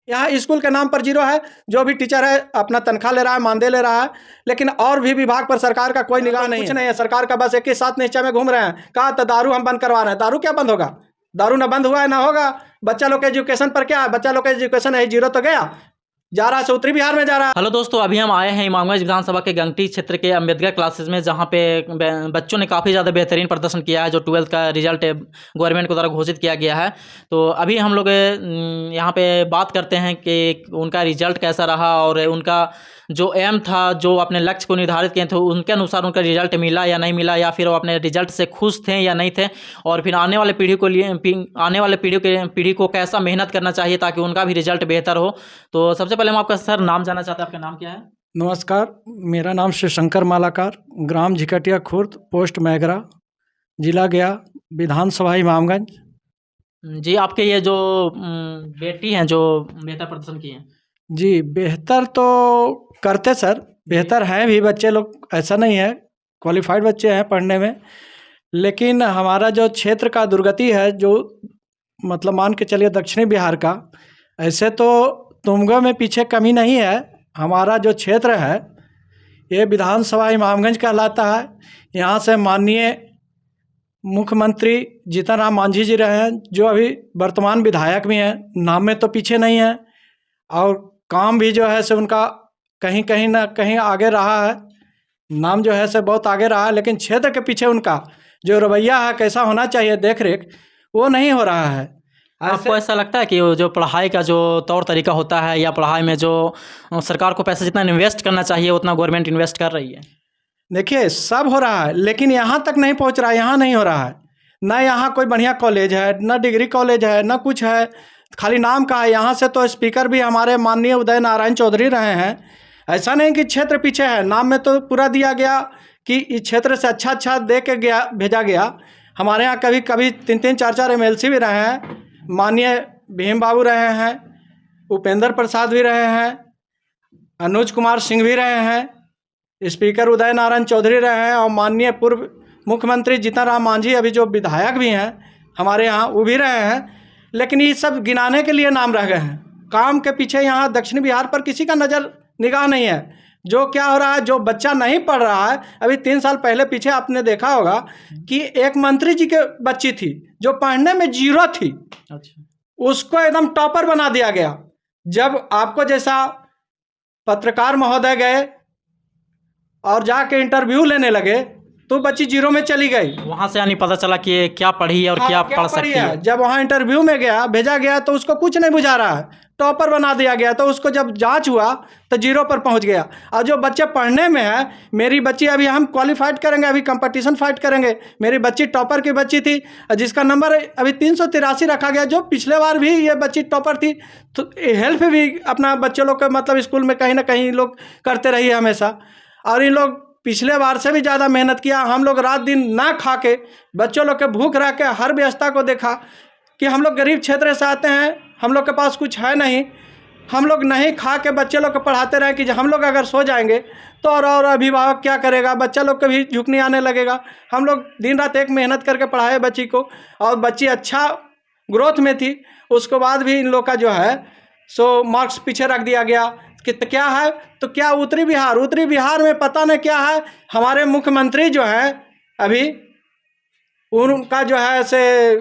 यहाँ स्कूल के नाम पर जीरो है। जो भी टीचर है अपना तनख्वाह ले रहा है, मानदेय ले रहा है, लेकिन और भी विभाग पर सरकार का कोई निगाह नहीं, कुछ नहीं है। सरकार का बस एक ही साथ निश्चय में घूम रहे हैं। कहा तो दारू हम बंद करवा रहे हैं, दारू क्या बंद होगा? दारू ना बंद हुआ है ना होगा। बच्चा लोग के एजुकेशन पर क्या है? बच्चा लोग का एजुकेशन है जीरो तो गया, जा रहा है उत्तरी बिहार में जा रहा है। हेलो दोस्तों, अभी हम आए हैं इमामगंज विधानसभा के गंगटी क्षेत्र के अम्बेडकर क्लासेस में, जहां पे बच्चों ने काफ़ी ज़्यादा बेहतरीन प्रदर्शन किया है। जो 12th का रिजल्ट गवर्नमेंट को द्वारा घोषित किया गया है, तो अभी हम लोग यहां पे बात करते हैं कि उनका रिजल्ट कैसा रहा और उनका जो एम था, जो अपने लक्ष्य को निर्धारित किए थे, उनके अनुसार उनका रिजल्ट मिला या नहीं मिला, या फिर वो अपने रिजल्ट से खुश थे या नहीं थे, और फिर आने वाले पीढ़ी को कैसा मेहनत करना चाहिए ताकि उनका भी रिजल्ट बेहतर हो। तो सबसे पहले हम आपका सर नाम जानना चाहते हैं, आपका नाम क्या है? नमस्कार, मेरा नाम श्री शंकर मालाकार, ग्राम झिकटिया खुर्द, पोस्ट मैगरा, जिला गया, विधानसभा इमामगंज। जी, आपके ये जो बेटी हैं जो बेहतर प्रदर्शन किए हैं? जी, बेहतर तो करते सर, बेहतर हैं भी बच्चे लोग, ऐसा नहीं है, क्वालिफाइड बच्चे हैं पढ़ने में। लेकिन हमारा जो क्षेत्र का दुर्गति है, जो मतलब मान के चलिए दक्षिणी बिहार का, ऐसे तो तुमगा में पीछे कमी नहीं है। हमारा जो क्षेत्र है ये विधानसभा इमामगंज कहलाता है। यहाँ से माननीय मुख्यमंत्री जीतन राम मांझी जी रहे हैं, जो अभी वर्तमान विधायक भी हैं, नाम में तो पीछे नहीं है, और काम भी जो है से उनका कहीं ना कहीं आगे रहा है, नाम जो है से बहुत आगे रहा है। लेकिन क्षेत्र के पीछे उनका जो रवैया है, कैसा होना चाहिए देख रेख, वो नहीं हो रहा है। आपको ऐसा लगता है कि जो पढ़ाई का जो तौर तरीका होता है, या पढ़ाई में जो सरकार को पैसा जितना इन्वेस्ट करना चाहिए उतना गवर्नमेंट इन्वेस्ट कर रही है? देखिए, सब हो रहा है, लेकिन यहाँ तक नहीं पहुँच रहा है। यहाँ नहीं हो रहा है, ना यहाँ कोई बढ़िया कॉलेज है, ना डिग्री कॉलेज है, ना कुछ है, खाली नाम का है। यहाँ से तो स्पीकर भी हमारे माननीय उदय नारायण चौधरी रहे हैं। ऐसा नहीं कि क्षेत्र पीछे है, नाम में तो पूरा दिया गया कि इस क्षेत्र से अच्छा दे के गया, भेजा गया। हमारे यहाँ कभी 3-3 4-4 MLC भी रहे हैं, माननीय भीम बाबू रहे हैं, उपेंद्र प्रसाद भी रहे हैं, अनुज कुमार सिंह भी रहे हैं, स्पीकर उदय नारायण चौधरी रहे हैं, और माननीय पूर्व मुख्यमंत्री जीतन राम मांझी अभी जो विधायक भी हैं हमारे यहाँ, वो भी रहे हैं। लेकिन ये सब गिनाने के लिए नाम रह गए हैं, काम के पीछे यहाँ दक्षिण बिहार पर किसी का निगाह नहीं है। जो क्या हो रहा है, जो बच्चा नहीं पढ़ रहा है, अभी 3 साल पहले पीछे आपने देखा होगा कि एक मंत्री जी के बच्ची थी जो पढ़ने में जीरो थी। अच्छा। उसको एकदम टॉपर बना दिया गया। जब आपको जैसा पत्रकार महोदय गए और जाके इंटरव्यू लेने लगे, तो बच्ची जीरो में चली गई। वहाँ से यानी पता चला कि ये क्या पढ़ी है और क्या पढ़ सकती है। जब वहाँ इंटरव्यू में भेजा गया तो उसको कुछ नहीं बुझा रहा है, टॉपर बना दिया गया। तो उसको जब जांच हुआ तो जीरो पर पहुँच गया। और जो बच्चे पढ़ने में है, मेरी बच्ची अभी हम क्वालिफाइड करेंगे, अभी कंपटीशन फाइट करेंगे। मेरी बच्ची टॉपर की बच्ची थी, जिसका नंबर अभी 383 रखा गया, जो पिछले बार भी ये बच्ची टॉपर थी। तो हेल्प भी अपना बच्चे लोग का मतलब स्कूल में कहीं ना कहीं लोग करते रही है हमेशा, और इन लोग पिछले बार से भी ज़्यादा मेहनत किया। हम लोग रात दिन ना खा के बच्चों लोग के भूख रह के हर व्यवस्था को देखा कि हम लोग गरीब क्षेत्र से आते हैं, हम लोग के पास कुछ है नहीं, हम लोग नहीं खा के बच्चे लोग को पढ़ाते रहे कि हम लोग अगर सो जाएंगे तो और अभिभावक क्या करेगा, बच्चा लोग को भी झुकनी आने लगेगा। हम लोग दिन रात एक मेहनत करके पढ़ाए बच्ची को, और बच्ची अच्छा ग्रोथ में थी। उसके बाद भी इन लोग का जो है सो मार्क्स पीछे रख दिया गया कि तो क्या है, तो क्या उत्तरी बिहार में पता नहीं क्या है। हमारे मुख्यमंत्री जो हैं अभी, उनका जो है से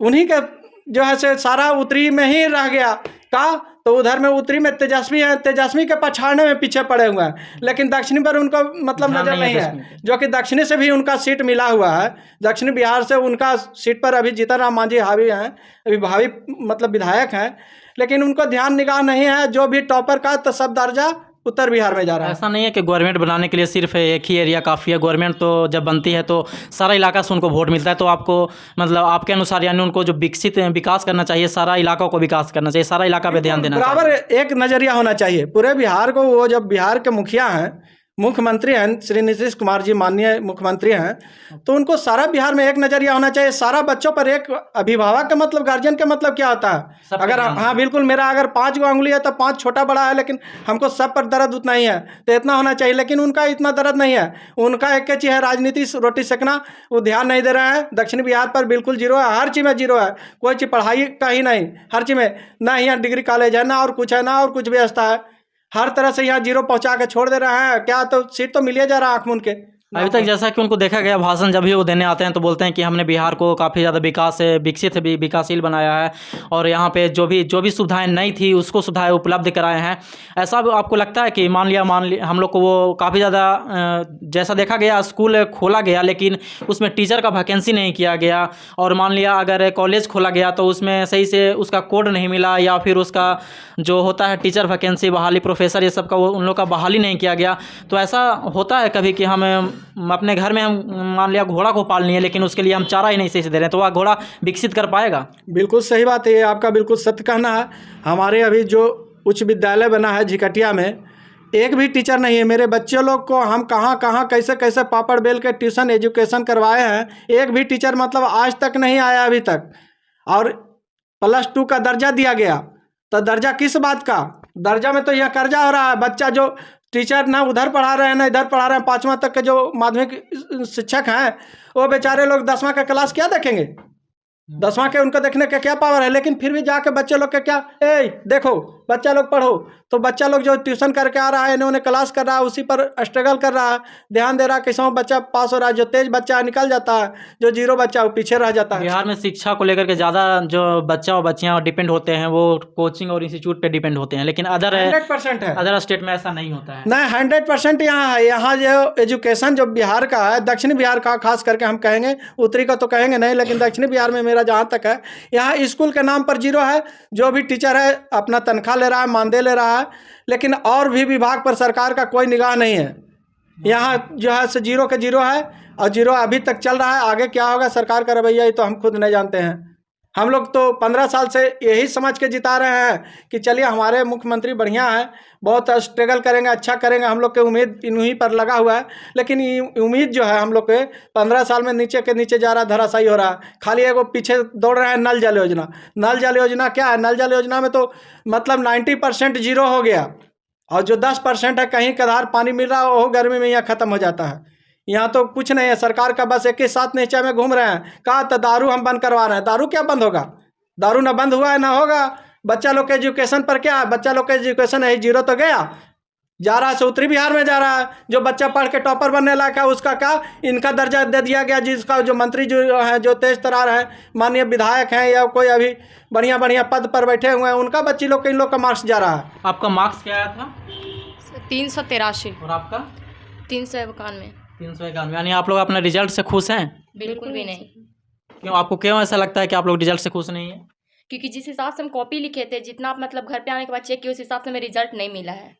उन्हीं के जो है से सारा उत्तरी में ही रह गया का। तो उधर में उत्तरी में तेजस्वी है, तेजस्वी के पछाड़ने में पीछे पड़े हुए हैं, लेकिन दक्षिणी पर उनको मतलब नजर नहीं है। जो कि दक्षिणी से भी उनका सीट मिला हुआ है, दक्षिणी बिहार से उनका सीट पर अभी जीतन राम मांझी हावी हैं, अभी भावी मतलब विधायक हैं, लेकिन उनको ध्यान निगाह नहीं है। जो भी टॉपर का तो सब दर्जा उत्तर बिहार में जा रहा है। ऐसा नहीं है कि गवर्नमेंट बनाने के लिए सिर्फ एक ही एरिया काफ़ी है। गवर्नमेंट तो जब बनती है तो सारा इलाका से उनको वोट मिलता है। तो आपको मतलब आपके अनुसार यानी उनको जो विकास करना चाहिए, सारा इलाका को विकास करना चाहिए, सारा इलाका पे ध्यान देना बराबर एक नज़रिया होना चाहिए पूरे बिहार को। वो जब बिहार के मुखिया हैं, मुख्यमंत्री हैं श्री नीतीश कुमार जी, माननीय मुख्यमंत्री हैं, तो उनको सारा बिहार में एक नज़रिया होना चाहिए। सारा बच्चों पर एक अभिभावक का मतलब, गार्जियन का मतलब क्या होता है? अगर हाँ बिल्कुल, मेरा अगर 5 गो अंगुली है तो 5 छोटा बड़ा है, लेकिन हमको सब पर दर्द उतना ही है, तो इतना होना चाहिए। लेकिन उनका इतना दर्द नहीं है। उनका एक चीज़ है, राजनीति, रोटी सेकना। वो ध्यान नहीं दे रहे हैं। दक्षिण बिहार पर बिल्कुल जीरो है, हर चीज़ में जीरो है। कोई चीज़ पढ़ाई का ही नहीं, हर चीज़ में ना यहाँ डिग्री कॉलेज है, ना और कुछ है, ना और कुछ व्यवस्था है। हर तरह से यहाँ जीरो पहुंचा के छोड़ दे रहे हैं। क्या तो सीट तो मिल जा रहा है आँख मूंद के। अभी तक जैसा कि उनको देखा गया, भाषण जब भी वो देने आते हैं तो बोलते हैं कि हमने बिहार को काफ़ी ज़्यादा विकसित भी विकासशील बनाया है, और यहाँ पे जो भी सुविधाएं नहीं थी उसको सुविधाएं उपलब्ध कराए हैं। ऐसा आपको लगता है कि मान लिया हम लोग को वो काफ़ी ज़्यादा जैसा देखा गया स्कूल खोला गया, लेकिन उसमें टीचर का वैकेंसी नहीं किया गया, और मान लिया अगर कॉलेज खोला गया तो उसमें सही से उसका कोड नहीं मिला, या फिर उसका जो होता है टीचर वैकेंसी, बहाली, प्रोफेसर, ये सब का उन लोग का बहाली नहीं किया गया। तो ऐसा होता है कभी कि हम अपने घर में हम मान लिया घोड़ा को पालनी है, लेकिन उसके लिए हम चारा ही नहीं सही से दे रहे हैं, तो वह घोड़ा विकसित कर पाएगा? बिल्कुल सही बात है, ये आपका बिल्कुल सत्य कहना है। हमारे अभी जो उच्च विद्यालय बना है झिकटिया में, एक भी टीचर नहीं है। मेरे बच्चे लोग को हम कहाँ कहाँ कैसे कैसे पापड़ बेल के ट्यूशन एजुकेशन करवाए हैं, एक भी टीचर मतलब आज तक नहीं आया अभी तक। और +2 का दर्जा दिया गया, तो दर्जा किस बात का? दर्जा में तो यह कर्जा हो रहा है। बच्चा जो टीचर ना उधर पढ़ा रहे हैं ना इधर पढ़ा रहे हैं, 5वां तक के जो माध्यमिक शिक्षक हैं वो बेचारे लोग 10वां का क्लास क्या देखेंगे? 10वां के उनको देखने का क्या पावर है? लेकिन फिर भी जाके बच्चे लोग के क्या, देखो बच्चा लोग पढ़ो, तो बच्चा लोग जो ट्यूशन करके आ रहा है, इन्होंने क्लास कर रहा है, उसी पर स्ट्रगल कर रहा है, ध्यान दे रहा है, कैसे बच्चा पास हो रहा है। जो तेज बच्चा निकल जाता है, जो जीरो बच्चा वो पीछे रह जाता है। बिहार में शिक्षा को लेकर के ज़्यादा जो बच्चा और बच्चियाँ डिपेंड होते हैं वो कोचिंग और इंस्टीट्यूट पे डिपेंड होते हैं, लेकिन 100% है। अदर स्टेट में ऐसा नहीं होता है। नहीं, 100% यहाँ है। यहाँ जो एजुकेशन जो बिहार का है, दक्षिण बिहार का खास करके हम कहेंगे, उत्तरी का तो कहेंगे नहीं, लेकिन दक्षिण बिहार में मेरा जहाँ तक है, यहाँ स्कूल के नाम पर जीरो है। जो भी टीचर है अपना तनख्वाह ले रहा है, मानदेय ले रहा है, लेकिन और भी विभाग पर सरकार का कोई निगाह नहीं है। यहाँ जो है से जीरो के जीरो है, और जीरो अभी तक चल रहा है। आगे क्या होगा सरकार का रवैया, ये तो हम खुद नहीं जानते हैं। हम लोग तो 15 साल से यही समझ के जिता रहे हैं कि चलिए हमारे मुख्यमंत्री बढ़िया हैं, बहुत स्ट्रगल करेंगे, अच्छा करेंगे। हम लोग के उम्मीद इन्हीं पर लगा हुआ है, लेकिन ये उम्मीद जो है हम लोग के 15 साल में नीचे के नीचे जा रहा है, धराशायी हो रहा है। खाली एगो पीछे दौड़ रहा है नल जल योजना। नल जल योजना क्या है? नल जल योजना में तो मतलब 90% जीरो हो गया, और जो 10% है कहीं कधार पानी मिल रहा है, वो गर्मी में यहाँ ख़त्म हो जाता है। यहाँ तो कुछ नहीं है। सरकार का बस एक ही साथ नीचे में घूम रहे हैं। कहा तो दारू हम बंद करवा रहे हैं, दारू क्या बंद होगा? दारू ना बंद हुआ है ना होगा। बच्चा लोग के एजुकेशन पर क्या है? बच्चा लोग के एजुकेशन है जीरो तो गया, जा रहा है से उत्तरी बिहार में जा रहा है। जो बच्चा पढ़ के टॉपर बनने लायक है उसका क्या, इनका दर्जा दे दिया गया, जिसका जो मंत्री जो है, जो तेज तरार है, माननीय विधायक हैं या कोई अभी बढ़िया बढ़िया पद पर बैठे हुए हैं, उनका बच्ची लोग के इन लोग का मार्क्स जा रहा है। आपका मार्क्स क्या आया था? 383। और आपका? 391। 391। यानी आप लोग अपने रिजल्ट से खुश हैं? बिल्कुल भी नहीं। क्यों, आपको क्यों ऐसा लगता है कि आप लोग रिजल्ट से खुश नहीं हैं? क्योंकि जिस हिसाब से हम कॉपी लिखे थे, जितना मतलब घर पे आने के बाद चेक किया, उस हिसाब से हमें रिजल्ट नहीं मिला है।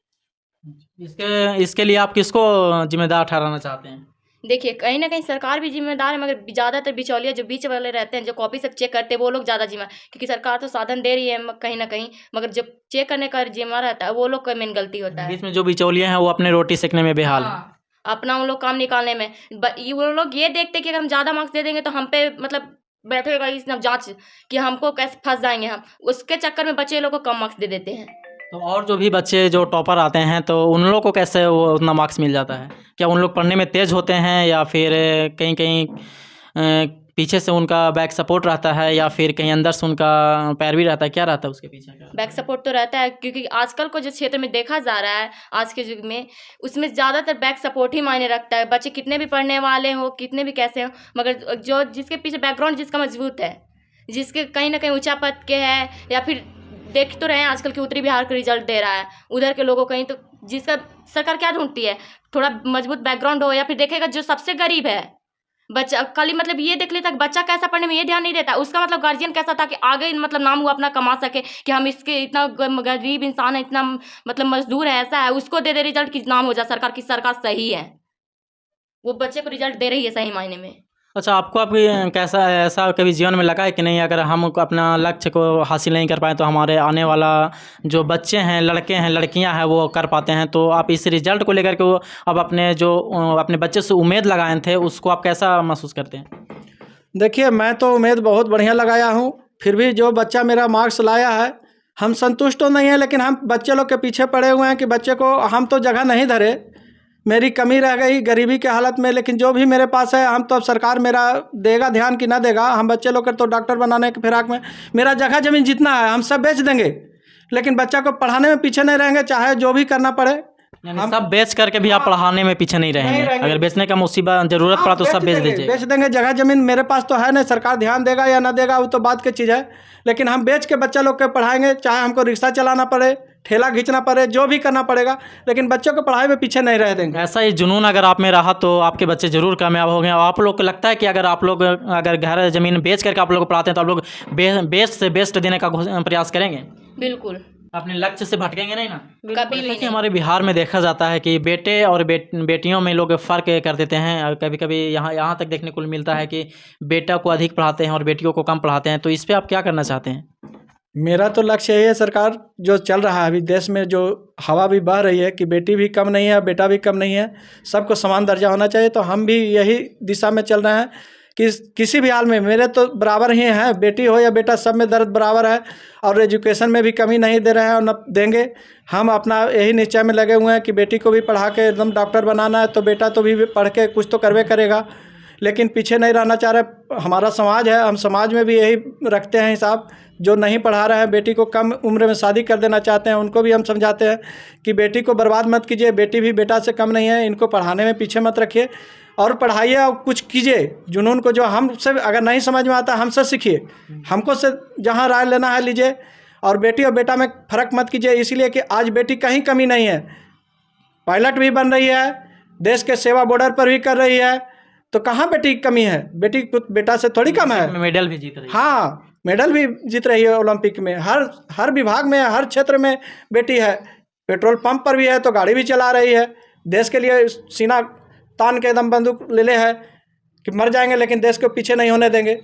इसके लिए आप किसको जिम्मेदार ठहराना चाहते हैं? देखिए, कहीं ना कहीं सरकार भी जिम्मेदार है, मगर ज़्यादातर बिचौलिया जो बीच वाले रहते हैं, जो कॉपी सब चेक करते हैं, वो लोग ज़्यादा जिम्मेदार। क्योंकि सरकार तो साधन दे रही है कहीं ना कहीं, मगर जब चेक करने का जिम्मेदार रहता है वो लोग का मेन गलती होता है। बीच में जो बिचौलिए हैं वो अपने रोटी सेकने में बेहाल है। हाँ, अपना उन लोग काम निकालने में। वो लोग ये देखते कि अगर हम ज़्यादा मार्क्स दे देंगे तो हम पे मतलब बैठेगा इस जांच कि हमको कैसे फंस जाएंगे हम, उसके चक्कर में बच्चे लोग को कम मार्क्स दे देते हैं। तो और जो भी बच्चे जो टॉपर आते हैं तो उन लोगों को कैसे वो उतना मार्क्स मिल जाता है? क्या उन लोग पढ़ने में तेज़ होते हैं, या फिर कहीं कहीं पीछे से उनका बैक सपोर्ट रहता है, या फिर कहीं अंदर से उनका पैरवी रहता है? क्या रहता है उसके पीछे का? बैक सपोर्ट तो रहता है, क्योंकि आजकल को जो क्षेत्र में देखा जा रहा है आज के युग में, उसमें ज़्यादातर बैक सपोर्ट ही मायने रखता है। बच्चे कितने भी पढ़ने वाले हो, कितने भी कैसे हो, मगर जो जिसके पीछे बैकग्राउंड जिसका मजबूत है, जिसके कहीं ना कहीं ऊंचा पद के है, या फिर देख तो रहे हैं आजकल के उत्तरी बिहार का रिजल्ट दे रहा है, उधर के लोगों कहीं तो जिसका सरकार क्या ढूंढती है, थोड़ा मजबूत बैकग्राउंड हो, या फिर देखेगा जो सबसे गरीब है बच्चा, खाली मतलब ये देख लेता कि बच्चा कैसा पढ़ने में, ये ध्यान नहीं देता उसका मतलब गार्जियन कैसा था कि आगे मतलब नाम हुआ अपना कमा सके, कि हम इसके इतना गरीब इंसान है, इतना मतलब मजदूर है, ऐसा है, उसको दे दे रिजल्ट की नाम हो जाए सरकार की सरकार सही है, वो बच्चे को रिजल्ट दे रही है सही मायने में। अच्छा, आपको आपकी कैसा ऐसा कभी जीवन में लगा है कि नहीं, अगर हम अपना लक्ष्य को हासिल नहीं कर पाए तो हमारे आने वाला जो बच्चे हैं, लड़के हैं, लड़कियां हैं, वो कर पाते हैं, तो आप इस रिजल्ट को लेकर के वो अब अपने बच्चे से उम्मीद लगाए थे, उसको आप कैसा महसूस करते हैं? देखिए, मैं तो उम्मीद बहुत बढ़िया लगाया हूँ, फिर भी जो बच्चा मेरा मार्क्स लाया है, हम संतुष्ट तो नहीं है, लेकिन हम बच्चे लोग के पीछे पड़े हुए हैं कि बच्चे को हम तो जगह नहीं धरे, मेरी कमी रह गई गरीबी के हालत में, लेकिन जो भी मेरे पास है हम तो अब सरकार मेरा देगा ध्यान कि ना देगा, हम बच्चे लोग के तो डॉक्टर बनाने के फिराक में, मेरा जगह ज़मीन जितना है हम सब बेच देंगे, लेकिन बच्चा को पढ़ाने में पीछे नहीं रहेंगे, चाहे जो भी करना पड़े। यानी सब बेच करके भी आप पढ़ाने में पीछे नहीं रहेंगे? अगर बेचने का मुसीबत ज़रूरत पड़ा तो सब बेच दीजिए? बेच देंगे, जगह ज़मीन मेरे पास तो है नहीं, सरकार ध्यान देगा या ना देगा वो तो बात की चीज़ है, लेकिन हम बेच के बच्चा लोग के पढ़ाएंगे, चाहे हमको रिक्शा चलाना पड़े, ठेला खींचना पड़े, जो भी करना पड़ेगा, लेकिन बच्चों को पढ़ाई में पीछे नहीं रह देंगे। ऐसा ही जुनून अगर आप में रहा तो आपके बच्चे ज़रूर कामयाब हो गए। और आप लोग को लगता है कि अगर आप लोग अगर घर ज़मीन बेच करके आप लोग को पढ़ाते हैं तो आप लोग बेस्ट से बेस्ट देने का प्रयास करेंगे? बिल्कुल, अपने लक्ष्य से भटकेंगे नहीं ना? कभी भी जैसा कि नहीं। हमारे बिहार में देखा जाता है कि बेटे और बेटियों में लोग फ़र्क कर देते हैं, कभी कभी यहाँ तक देखने को मिलता है कि बेटा को अधिक पढ़ाते हैं और बेटियों को कम पढ़ाते हैं, तो इस पर आप क्या करना चाहते हैं? मेरा तो लक्ष्य यही है, सरकार जो चल रहा है अभी देश में, जो हवा भी बह रही है कि बेटी भी कम नहीं है, बेटा भी कम नहीं है, सबको समान दर्जा होना चाहिए, तो हम भी यही दिशा में चल रहे हैं कि किसी भी हाल में मेरे तो बराबर ही हैं, बेटी हो या बेटा, सब में दर्द बराबर है, और एजुकेशन में भी कमी नहीं दे रहे हैं और न देंगे। हम अपना यही निश्चय में लगे हुए हैं कि बेटी को भी पढ़ा के एकदम डॉक्टर बनाना है, तो बेटा तो भी पढ़ के कुछ तो करवे करेगा, लेकिन पीछे नहीं रहना चाह रहे। हमारा समाज है, हम समाज में भी यही रखते हैं हिसाब, जो नहीं पढ़ा रहे हैं, बेटी को कम उम्र में शादी कर देना चाहते हैं, उनको भी हम समझाते हैं कि बेटी को बर्बाद मत कीजिए, बेटी भी बेटा से कम नहीं है, इनको पढ़ाने में पीछे मत रखिए और पढ़ाइए और कुछ कीजिए। जुनून को जो हमसे अगर नहीं समझ में आता हमसे सीखिए, हमको से जहाँ राय लेना है लीजिए, और बेटी और बेटा में फ़र्क मत कीजिए, इसीलिए कि आज बेटी कहीं कमी नहीं है, पायलट भी बन रही है, देश के सेवा बॉर्डर पर भी कर रही है, तो कहाँ बेटी की कमी है? बेटी कुछ बेटा से थोड़ी कम है, मेडल भी जीत रही है। हाँ, मेडल भी जीत रही है ओलंपिक में, हर विभाग में, हर क्षेत्र में बेटी है। पेट्रोल पंप पर भी है तो गाड़ी भी चला रही है, देश के लिए सीना तान के एकदम बंदूक ले है कि मर जाएंगे लेकिन देश को पीछे नहीं होने देंगे।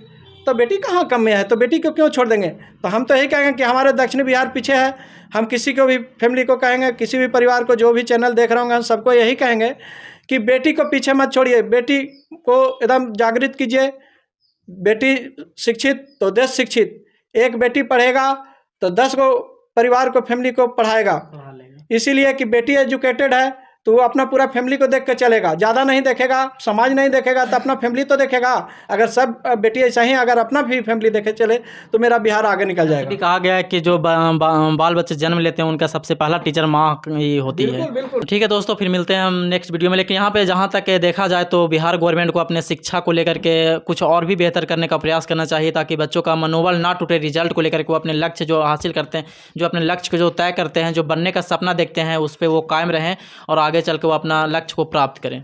तो बेटी कहाँ कम में है, तो बेटी को क्यों छोड़ देंगे? तो हम तो यही कहेंगे कि हमारे दक्षिण बिहार पीछे है। हम किसी को भी फैमिली को कहेंगे, किसी भी परिवार को, जो भी चैनल देख रहे होंगे, हम सबको यही कहेंगे कि बेटी को पीछे मत छोड़िए, बेटी को एकदम जागृत कीजिए। बेटी शिक्षित तो देश शिक्षित, एक बेटी पढ़ेगा तो 10 को परिवार को, फैमिली को पढ़ाएगा। इसीलिए कि बेटी एजुकेटेड है तो वो अपना पूरा फैमिली को देख कर चलेगा, ज़्यादा नहीं देखेगा, समाज नहीं देखेगा तो अपना फैमिली तो देखेगा। अगर सब बेटी ऐसा ही अगर अपना भी फैमिली देखे चले तो मेरा बिहार आगे निकल जाएगा। भी कहा गया है कि जो बाल बच्चे जन्म लेते हैं उनका सबसे पहला टीचर माँ ही होती है। बिल्कुल। ठीक है दोस्तों, फिर मिलते हैं हम नेक्स्ट वीडियो में। लेकिन यहाँ पे जहाँ तक देखा जाए तो बिहार गवर्नमेंट को अपने शिक्षा को लेकर के कुछ और भी बेहतर करने का प्रयास करना चाहिए, ताकि बच्चों का मनोबल ना टूटे। रिजल्ट को लेकर के वो अपने लक्ष्य जो हासिल करते हैं, जो अपने लक्ष्य को जो तय करते हैं, जो बनने का सपना देखते हैं, उस पर वो कायम रहें और आगे चल के वो अपना लक्ष्य को प्राप्त करें।